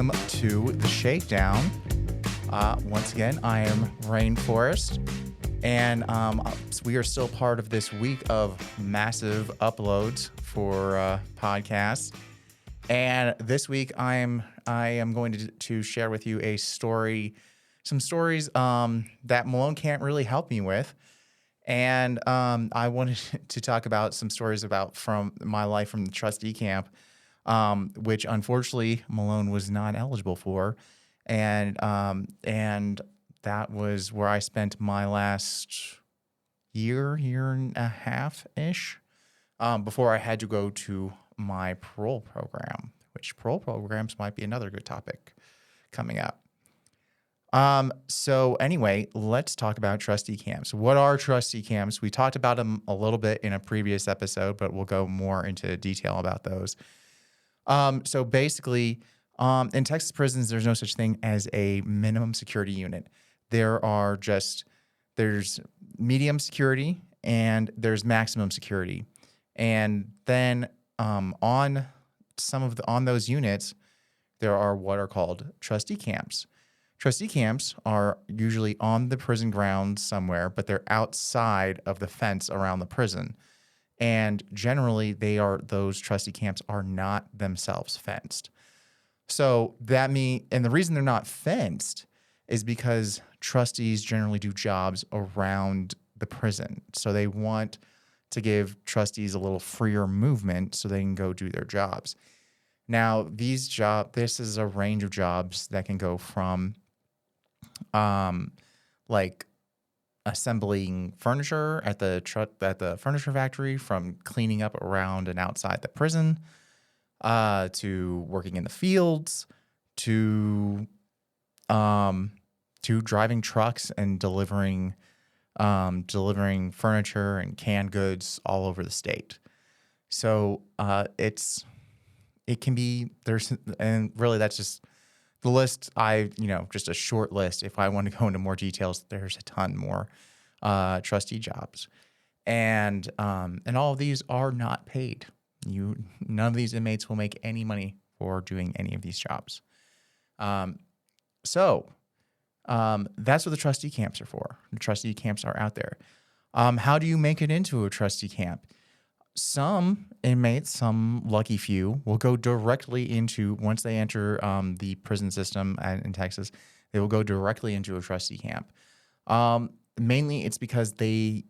welcome to the Shakedown. Once again, I am Rainforest, and we are still part of this week of massive uploads for podcasts. And this week, I am going to share with you some stories that Malone can't really help me with. And I wanted to talk about some stories from my life from the Trusty Camp, which unfortunately Malone was not eligible for, and that was where I spent my last year and a half ish, before I had to go to my parole program, which parole programs might be another good topic coming up. So anyway, let's talk about trustee camps. What are trustee camps? We talked about them a little bit in a previous episode, but we'll go more into detail about those. So basically, in Texas prisons, there's no such thing as a minimum security unit. There's medium security and there's maximum security. And then on those units, there are what are called trustee camps. Trustee camps are usually on the prison grounds somewhere, but they're outside of the fence around the prison. And generally, those trustee camps are not themselves fenced. So and the reason they're not fenced is because trustees generally do jobs around the prison. So they want to give trustees a little freer movement so they can go do their jobs. Now, this is a range of jobs that can go from like assembling furniture at the furniture factory, from cleaning up around and outside the prison, to working in the fields, to driving trucks and delivering furniture and canned goods all over the state. So it can be and really that's just the list. Just a short list. If I want to go into more details, there's a ton more trustee jobs, and all of these are not paid. None of these inmates will make any money for doing any of these jobs. So that's what the trustee camps are for. The trustee camps are out there. How do you make it into a trustee camp? Some inmates, some lucky few, will go directly into, once they enter the prison system in Texas, they will go directly into a trustee camp. Mainly it's because they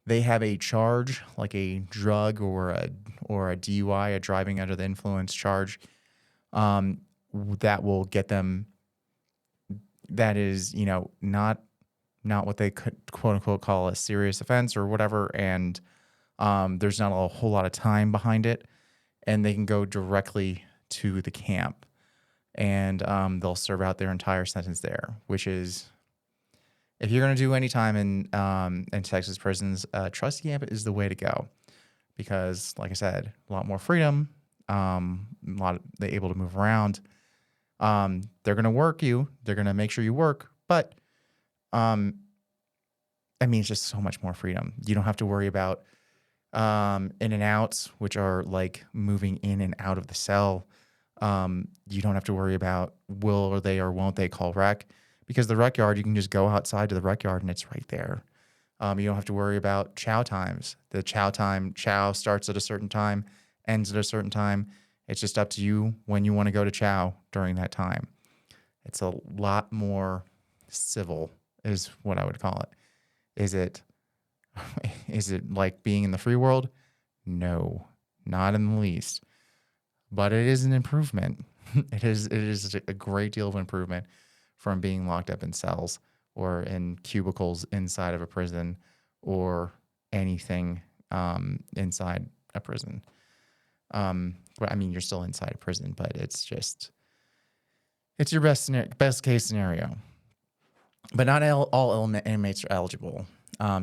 have a charge, like a drug or a DUI, a driving under the influence charge, that will get them. That is, not what they could quote unquote call a serious offense or whatever, and there's not a whole lot of time behind it, and they can go directly to the camp, and they'll serve out their entire sentence there. Which is, if you're going to do any time in Texas prisons, trustee camp is the way to go, because, like I said, a lot more freedom, they're able to move around. They're going to work you. They're going to make sure you work, but it's just so much more freedom. You don't have to worry about in and outs, which are like moving in and out of the cell. You don't have to worry about will they or won't they call rec, because the rec yard, you can just go outside to the rec yard and it's right there. You don't have to worry about chow times. The chow starts at a certain time, ends at a certain time. It's just up to you when you want to go to chow during that time. It's a lot more civil, is what I would call it. Is it like being in the free world? No, not in the least. But it is an improvement. It is a great deal of improvement from being locked up in cells or in cubicles inside of a prison or anything inside a prison. You're still inside a prison, but it's your best case scenario. But not all inmates are eligible.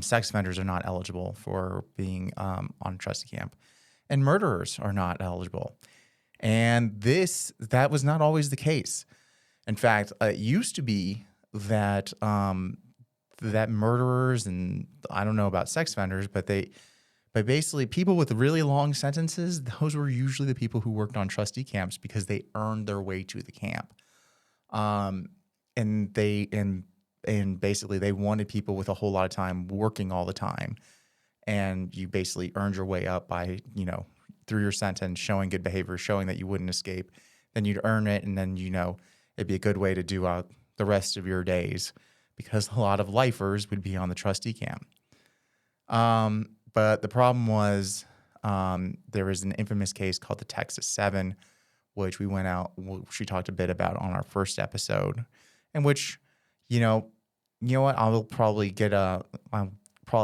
Sex offenders are not eligible for being on a trustee camp, and murderers are not eligible. And that was not always the case. In fact, it used to be that that murderers, and I don't know about sex offenders, but But basically, people with really long sentences, those were usually the people who worked on trustee camps because they earned their way to the camp. Um, and they and basically they wanted people with a whole lot of time working all the time. And you basically earned your way up by, through your sentence, showing good behavior, showing that you wouldn't escape. Then you'd earn it, and then, it'd be a good way to do out the rest of your days because a lot of lifers would be on the trustee camp. But the problem was there was an infamous case called the Texas 7, which we talked a bit about on our first episode, in which, you know what, I'll probably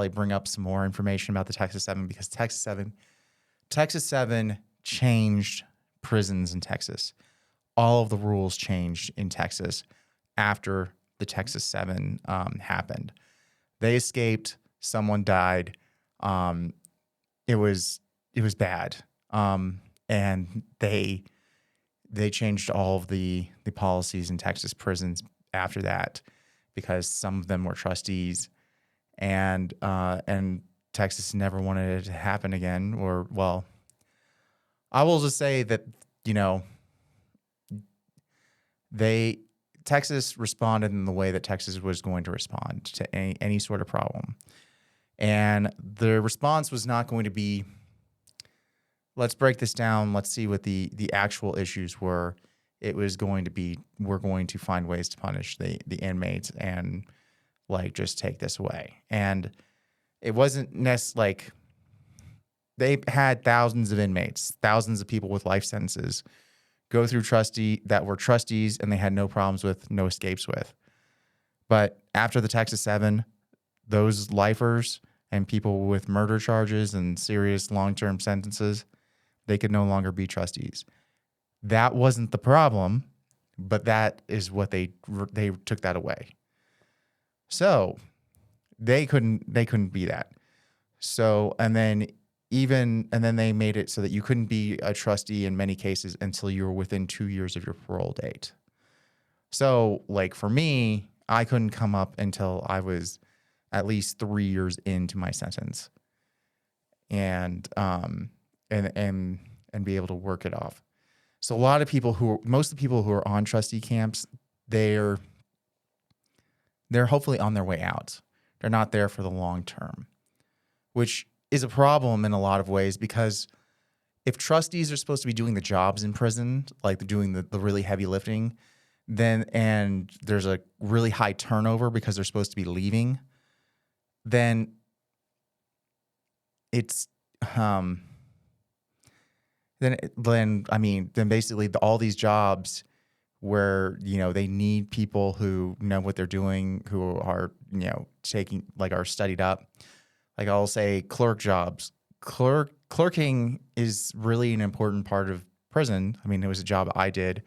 bring up some more information about the Texas 7 because Texas 7 changed prisons in Texas. All of the rules changed in Texas after the Texas 7 happened. They escaped. Someone died. It was bad. And they changed all of the policies in Texas prisons after that because some of them were trustees, and Texas never wanted it to happen again. Or, well, I will just say that, Texas responded in the way that Texas was going to respond to any sort of problem. And the response was not going to be, let's break this down, let's see what the actual issues were. It was going to be, we're going to find ways to punish the inmates and just take this away. And it wasn't they had thousands of inmates, thousands of people with life sentences go through that were trustees and they had no problems with, no escapes with. But after the Texas 7, those lifers and people with murder charges and serious long-term sentences, they could no longer be trustees. That wasn't the problem, but that is what they took that away. So they couldn't be that. So, and then they made it so that you couldn't be a trustee in many cases until you were within 2 years of your parole date. So, for me, I couldn't come up until I was at least 3 years into my sentence, and be able to work it off. So most of the people who are on trustee camps, they're hopefully on their way out. They're not there for the long term, which is a problem in a lot of ways, because if trustees are supposed to be doing the jobs in prison, doing the really heavy lifting, and there's a really high turnover because they're supposed to be leaving, then it's then basically all these jobs where they need people who know what they're doing, who are taking are studied up. I'll say clerk jobs. Clerking is really an important part of prison. It was a job I did.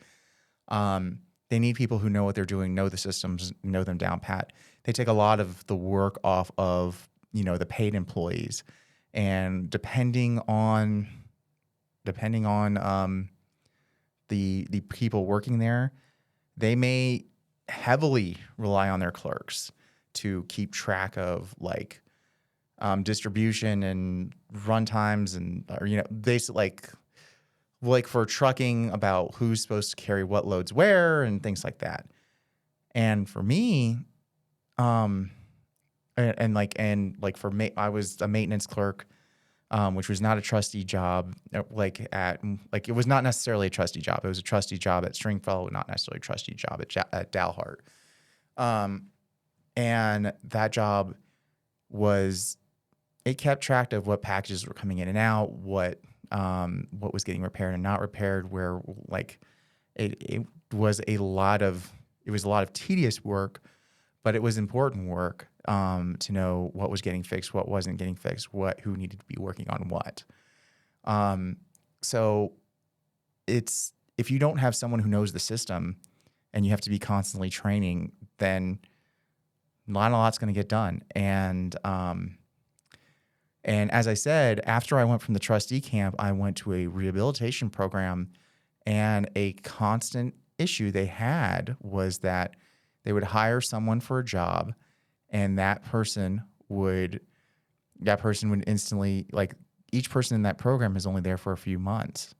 They need people who know what they're doing, know the systems, know them down pat. They take a lot of the work off of the paid employees, and depending on the people working there, they may heavily rely on their clerks to keep track of distribution and run times, and basically for trucking, about who's supposed to carry what loads where and things like that. And for me, I was a maintenance clerk, which was not a trustee job. It was not necessarily a trustee job. It was a trustee job at Stringfellow, not necessarily a trustee job at Dalhart. And that job it kept track of what packages were coming in and out, what was getting repaired and not repaired, where it was a lot of tedious work, but it was important work to know what was getting fixed, what wasn't getting fixed, who needed to be working on what. So if you don't have someone who knows the system and you have to be constantly training, then not a lot's going to get done. And as I said, after I went from the trustee camp, I went to a rehabilitation program, and a constant issue they had was that they would hire someone for a job, and that person would that person would instantly, like, each person in that program is only there for a few months,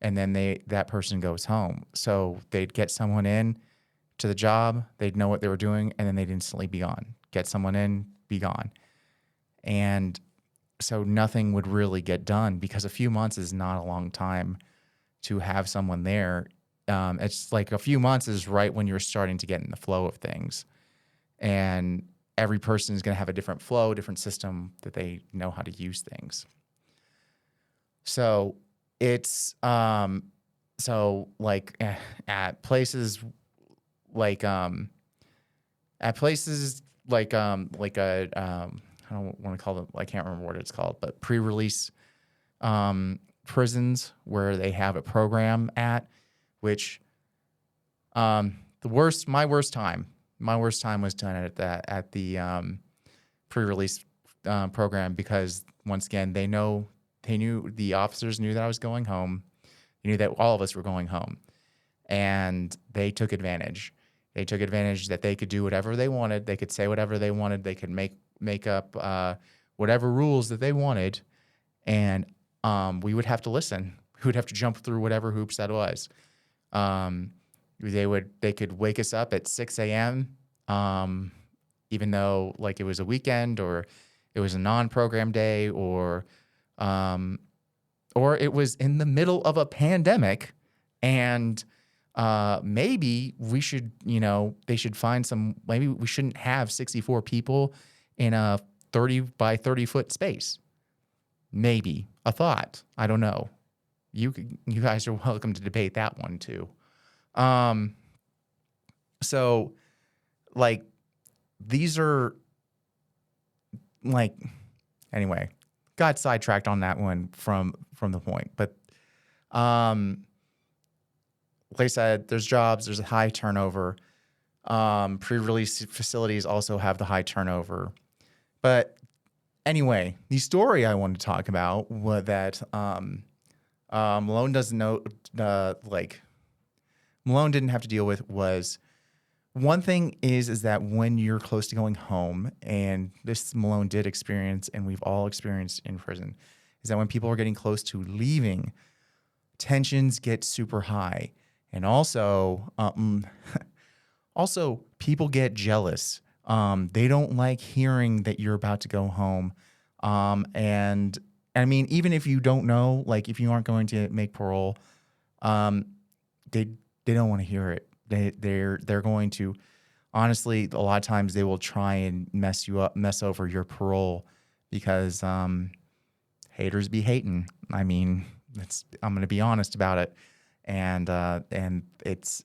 and then that person goes home. So they'd get someone in to the job, they'd know what they were doing, and then they'd instantly be gone. Get someone in, be gone. And so nothing would really get done because a few months is not a long time to have someone there. It's like a few months is right when you're starting to get in the flow of things. And every person is going to have a different flow, different system that they know how to use things. So it's, so like at places like, I don't want to call them, I can't remember what it's called, but pre-release prisons where they have a program at, which my worst time was done at the pre-release program, because once again, they knew the officers knew that I was going home. They knew that all of us were going home, and they took advantage. They took advantage that they could do whatever they wanted. They could say whatever they wanted. They could make up whatever rules that they wanted, and we would have to listen. We would have to jump through whatever hoops that was. They could wake us up at 6 a.m. Even though like it was a weekend or it was a non-program day or it was in the middle of a pandemic, and maybe we should, they should find maybe we shouldn't have 64 people in a 30 by 30 foot space. Maybe a thought. I don't know. You guys are welcome to debate that one too. So like these are like, anyway, got sidetracked on that one from the point, but, like I said, there's jobs, there's a high turnover. Pre-release facilities also have the high turnover. But anyway, the story I wanted to talk about was that Malone doesn't know, Malone didn't have to deal with was, one thing is that when you're close to going home, and this Malone did experience, and we've all experienced in prison, is that when people are getting close to leaving, tensions get super high. And also, people get jealous. They don't like hearing that you're about to go home. And I mean, even if you don't know, like if you aren't going to make parole, they don't want to hear it. They're going to, honestly, a lot of times they will try and mess over your parole because haters be hating. I mean, I'm going to be honest about it. And it's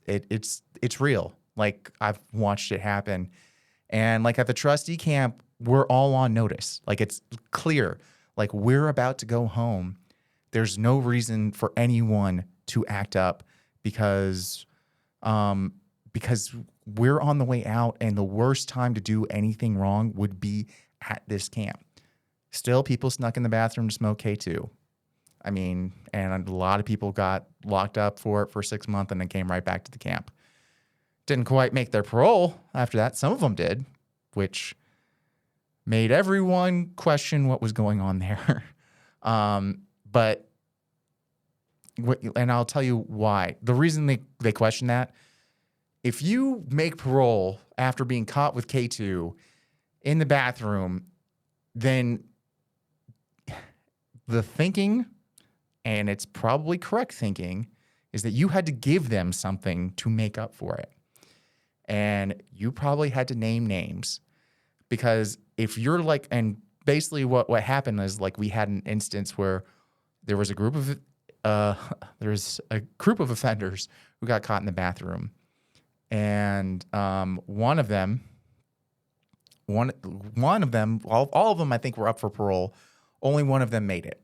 real. Like I've watched it happen, and like at the Trusty Camp, we're all on notice. Like it's clear, like we're about to go home. There's no reason for anyone to act up because we're on the way out, and the worst time to do anything wrong would be at this camp. Still, people snuck in the bathroom to smoke K2. I mean, and a lot of people got locked up for it for 6 months and then came right back to the camp. Didn't quite make their parole after that. Some of them did, which made everyone question what was going on there. And I'll tell you why. The reason they question that, if you make parole after being caught with K2 in the bathroom, then the thinking, and it's probably correct thinking, is that you had to give them something to make up for it. And you probably had to name names, because if you're like, and basically what happened is like we had an instance where there was a group of offenders who got caught in the bathroom, and one of them, all of them I think were up for parole. Only one of them made it.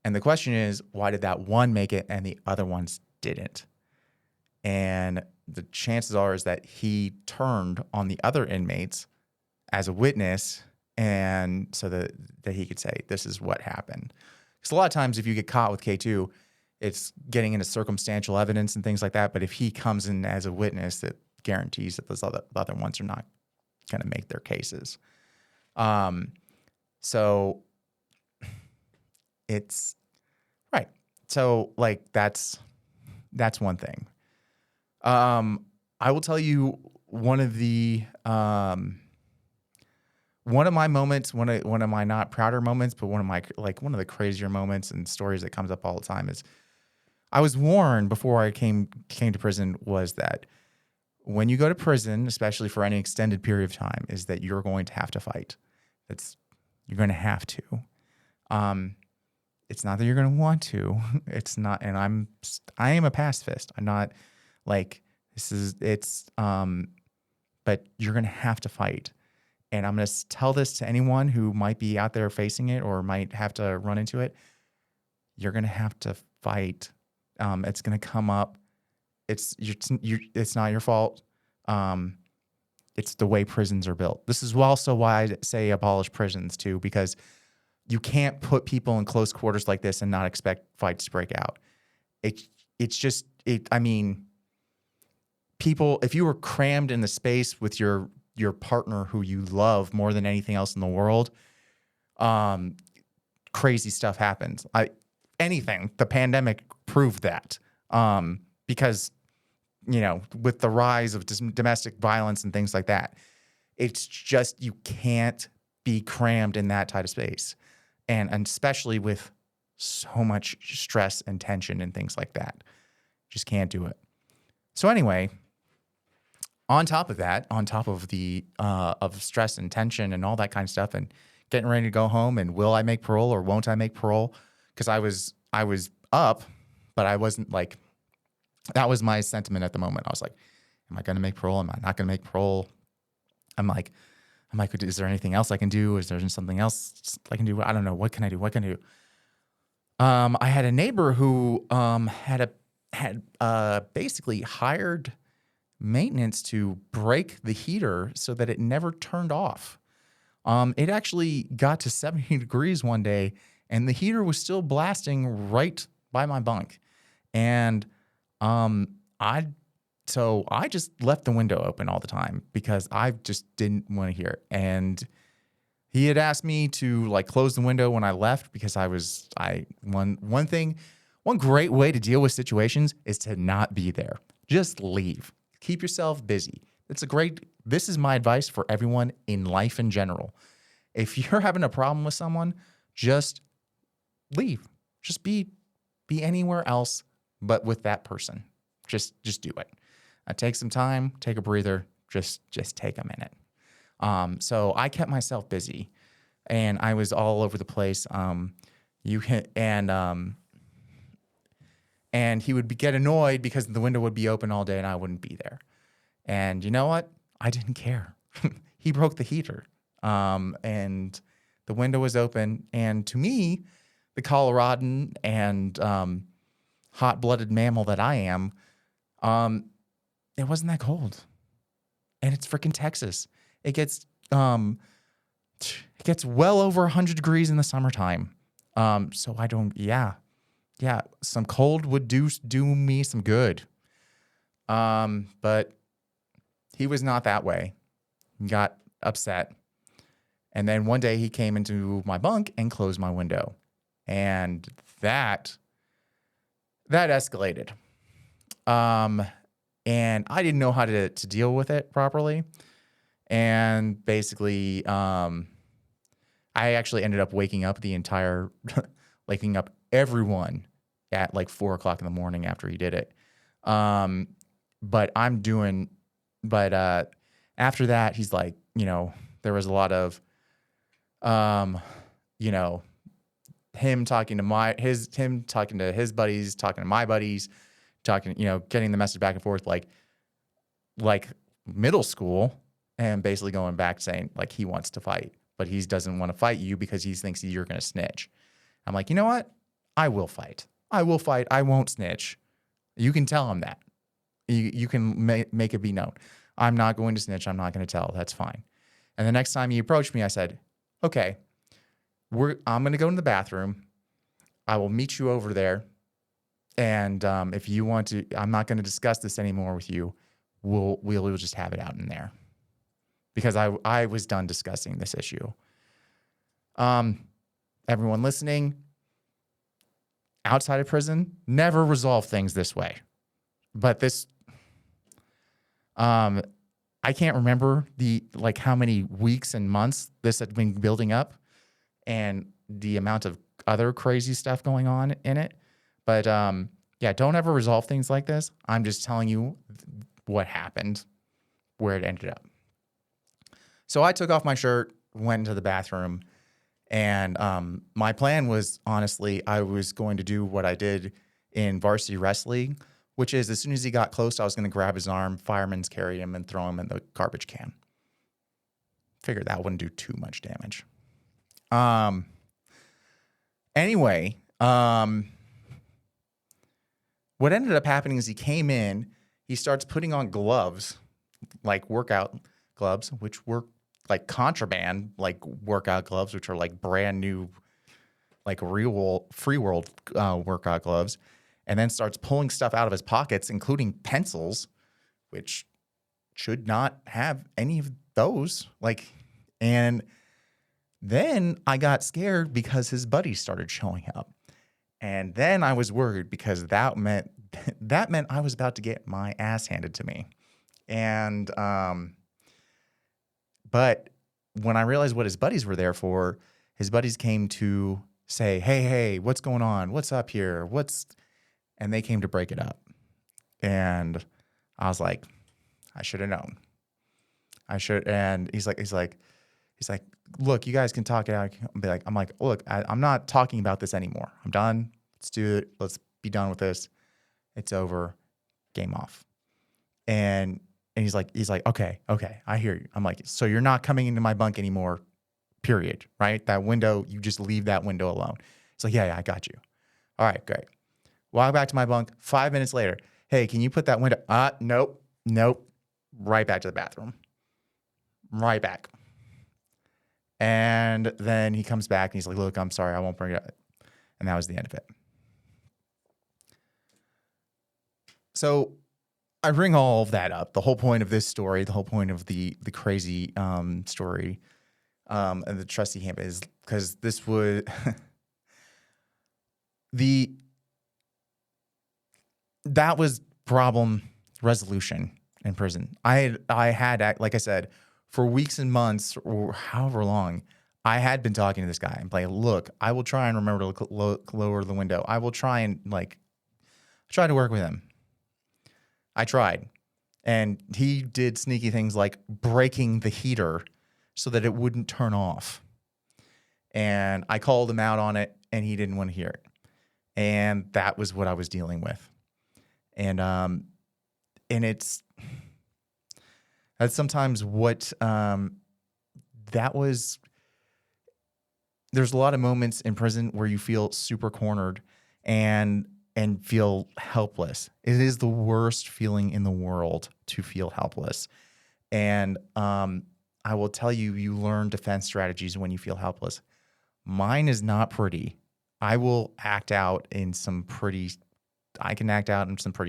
And the question is, why did that one make it and the other ones didn't? And the chances are is that he turned on the other inmates as a witness, and so that he could say, this is what happened. Because a lot of times if you get caught with K2, it's getting into circumstantial evidence and things like that. But if he comes in as a witness, that guarantees that the other ones are not going to make their cases. So it's right. So like that's one thing. I will tell you one of my moments, one of my not prouder moments, but one of the crazier moments and stories that comes up all the time is I was warned before I came to prison was that when you go to prison, especially for any extended period of time, is that you're going to have to fight. You're going to have to. It's not that you're going to want to. It's not, and I am a pacifist. I'm not like but you're going to have to fight. And I'm going to tell this to anyone who might be out there facing it or might have to run into it. You're going to have to fight. It's going to come up. It's not your fault. It's the way prisons are built. This is also why I say abolish prisons too, because you can't put people in close quarters like this and not expect fights to break out. I mean, people, if you were crammed in the space with your partner who you love more than anything else in the world, crazy stuff happens. The pandemic proved that, because, with the rise of domestic violence and things like that, it's just, you can't be crammed in that tight of space. And especially with so much stress and tension and things like that, just can't do it. So anyway, on top of that, on top of the of stress and tension and all that kind of stuff, and getting ready to go home, and will I make parole or won't I make parole? Because I was up, but I wasn't like, that was my sentiment at the moment. I was like, am I going to make parole? Am I not going to make parole? I'm like, is there anything else I can do? Is there something else I can do? I don't know. What can I do? I had a neighbor who had basically hired maintenance to break the heater so that it never turned off. It actually got to 70 degrees one day, and the heater was still blasting right by my bunk. And I just left the window open all the time because I just didn't want to hear it. And he had asked me to like close the window when I left because one great way to deal with situations is to not be there. Just leave. Keep yourself busy. This is my advice for everyone in life in general. If you're having a problem with someone, just leave. Just be anywhere else but with that person. Just do it. Take some time, take a breather, just take a minute. So I kept myself busy, and I was all over the place. And he would get annoyed because the window would be open all day and I wouldn't be there. And you know what? I didn't care. He broke the heater, and the window was open. And to me, the Coloradan and hot-blooded mammal that I am, it wasn't that cold. And it's freaking Texas. It gets well over 100 degrees in the summertime. So I don't, yeah, some cold would do me some good. But he was not that way. He got upset. And then one day he came into my bunk and closed my window. And that escalated. And I didn't know how to deal with it properly. And basically, I actually ended up waking up everyone at like 4:00 in the morning after he did it. But after that, he's like, there was a lot of, him talking to his buddies, talking to my buddies, getting the message back and forth, like middle school, and basically going back saying like he wants to fight, but he doesn't want to fight you because he thinks you're going to snitch. I'm like, you know what? I will fight. I won't snitch. You can tell him that. You can make it be known. I'm not going to snitch. I'm not going to tell. That's fine. And the next time he approached me, I said, okay, I'm going to go in the bathroom. I will meet you over there. And if you want to, I'm not going to discuss this anymore with you. We'll just have it out in there. Because I was done discussing this issue. Everyone listening, outside of prison, never resolve things this way. But this, I can't remember how many weeks and months this had been building up and the amount of other crazy stuff going on in it. But yeah, don't ever resolve things like this. I'm just telling you what happened, where it ended up. So I took off my shirt, went into the bathroom, and my plan was, honestly, I was going to do what I did in varsity wrestling, which is as soon as he got close, I was going to grab his arm, fireman's carry him, and throw him in the garbage can. Figured that wouldn't do too much damage. Anyway, what ended up happening is he came in, he starts putting on gloves, like workout gloves, which were like contraband, like workout gloves, which are like brand new, like free world workout gloves, and then starts pulling stuff out of his pockets, including pencils, which should not have any of those. And then I got scared because his buddies started showing up. And then I was worried because that meant I was about to get my ass handed to me. And but when I realized what his buddies were there for, his buddies came to say, hey, what's going on? What's up here? And they came to break it up. And I was like, I should have known. And he's like, look, you guys can talk it out. I'm like, look, I'm not talking about this anymore. I'm done. Let's do it. Let's be done with this. It's over. Game off. And he's like, okay, I hear you. I'm like, so you're not coming into my bunk anymore, period, right? That window, you just leave that window alone. He's like, yeah, I got you. All right, great. Walk back to my bunk. 5 minutes later, hey, can you put that window? Nope. Right back to the bathroom. Right back. And then he comes back and he's like, look, I'm sorry, I won't bring it up. And that was the end of it. So I bring all of that up. The whole point of this story, the whole point of the crazy story and the Trusty Camp is because this would that was problem resolution in prison. I had, like I said, for weeks and months or however long, I had been talking to this guy and like, look, I will try and remember to lower the window. I will try and try to work with him. I tried. And he did sneaky things like breaking the heater so that it wouldn't turn off. And I called him out on it and he didn't want to hear it. And that was what I was dealing with. And that's sometimes what that was. There's a lot of moments in prison where you feel super cornered and feel helpless. It is the worst feeling in the world to feel helpless. And I will tell you, you learn defense strategies when you feel helpless. Mine is not pretty. I can act out in some pretty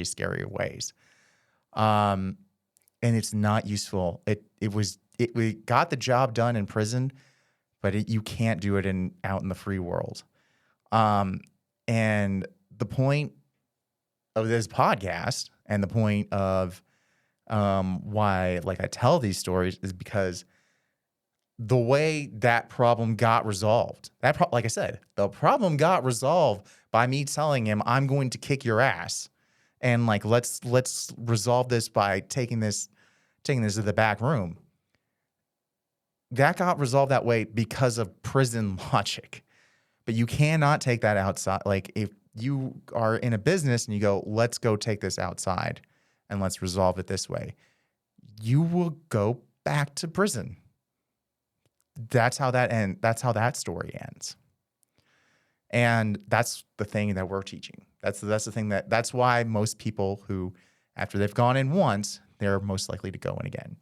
scary ways. And it's not useful. It got the job done in prison, but you can't do it out in the free world. And the point of this podcast and the point of why I tell these stories is because the way that problem got resolved, like I said, the problem got resolved by me telling him, I'm going to kick your ass. And let's resolve this by taking this to the back room. That got resolved that way because of prison logic. But you cannot take that outside. If you are in a business and you go, let's go take this outside and let's resolve it this way, you will go back to prison. That's how that story ends. And that's the thing that we're teaching. That's the thing that's why most people who, after they've gone in once, they're most likely to go in again.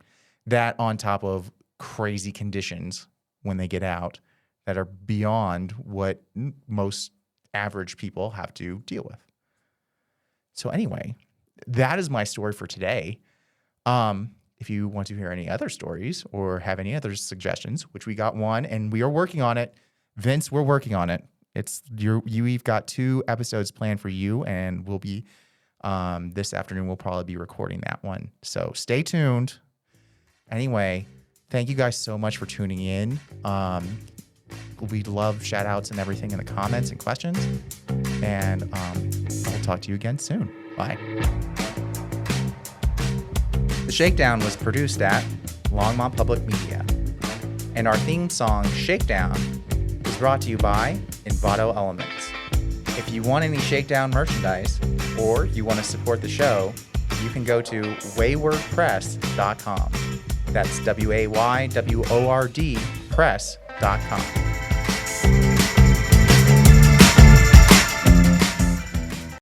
That on top of crazy conditions when they get out that are beyond what most average people have to deal with. So anyway, that is my story for today. If you want to hear any other stories or have any other suggestions, which we got one and we are working on it, Vince, we're working on it. We've got 2 episodes planned for you, and we'll be this afternoon. We'll probably be recording that one. So stay tuned. Anyway, thank you guys so much for tuning in. We love shout outs and everything in the comments and questions. And I'll talk to you again soon. Bye. The Shakedown was produced at Longmont Public Media. And our theme song, Shakedown, is brought to you by Envato Elements. If you want any Shakedown merchandise, or you want to support the show, you can go to waywordpress.com. That's WAYWORD press.com.